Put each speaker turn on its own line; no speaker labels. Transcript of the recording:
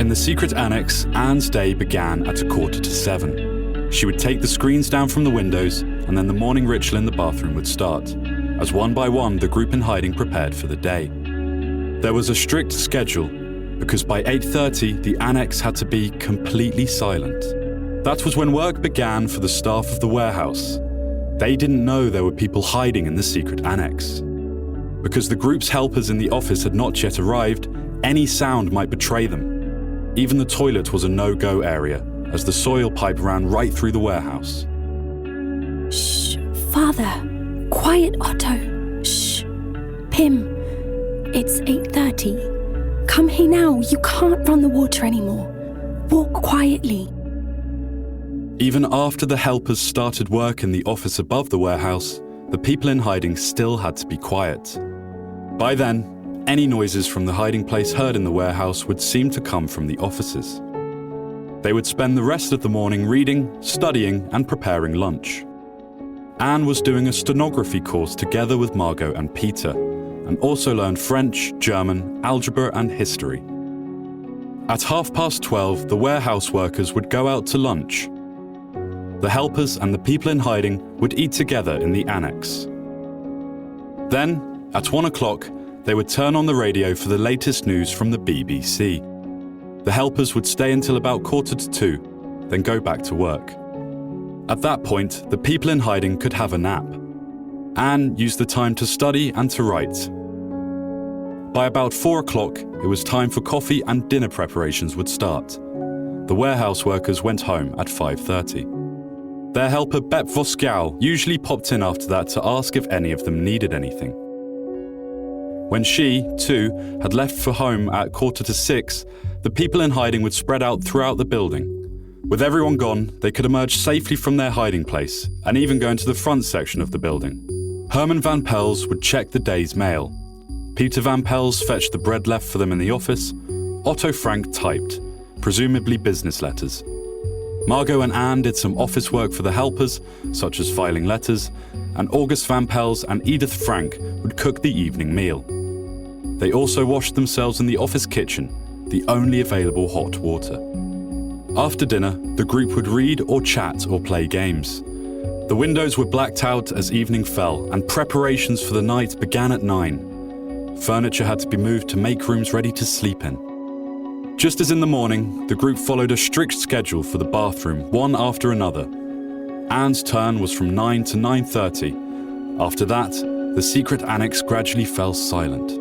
In the secret annex, Anne's day began at 6:45. She would take the screens down from the windows, and then the morning ritual in the bathroom would start, as one by one the group in hiding prepared for the day. There was a strict schedule, because by 8:30 the annex had to be completely silent. That was when work began for the staff of the warehouse. They didn't know there were people hiding in the secret annex. Because the group's helpers in the office had not yet arrived, any sound might betray them. Even the toilet was a no-go area, as the soil pipe ran right through the warehouse.
Shh, Father. Quiet, Otto. Shh. Pim, it's 8:30. Come here now, you can't run the water anymore. Walk quietly.
Even after the helpers started work in the office above the warehouse, the people in hiding still had to be quiet. By then, any noises from the hiding place heard in the warehouse would seem to come from the offices. They would spend the rest of the morning reading, studying, and preparing lunch. Anne was doing a stenography course together with Margot and Peter, and also learned French, German, algebra, and history. At 12:30, the warehouse workers would go out to lunch. The helpers and the people in hiding would eat together in the annex. Then, at 1 o'clock, they would turn on the radio for the latest news from the BBC. The helpers would stay until about 1:45, then go back to work. At that point, the people in hiding could have a nap. Anne used the time to study and to write. By about 4 o'clock, it was time for coffee and dinner preparations would start. The warehouse workers went home at 5:30. Their helper Bep Voskau usually popped in after that to ask if any of them needed anything. When she, too, had left for home at 5:45, the people in hiding would spread out throughout the building. With everyone gone, they could emerge safely from their hiding place and even go into the front section of the building. Herman Van Pels would check the day's mail. Peter Van Pels fetched the bread left for them in the office. Otto Frank typed, presumably business letters. Margot and Anne did some office work for the helpers, such as filing letters, and August Van Pels and Edith Frank would cook the evening meal. They also washed themselves in the office kitchen, the only available hot water. After dinner, the group would read or chat or play games. The windows were blacked out as evening fell, and preparations for the night began at 9. Furniture had to be moved to make rooms ready to sleep in. Just as in the morning, the group followed a strict schedule for the bathroom, one after another. Anne's turn was from 9 to 9:30. After that, the secret annex gradually fell silent.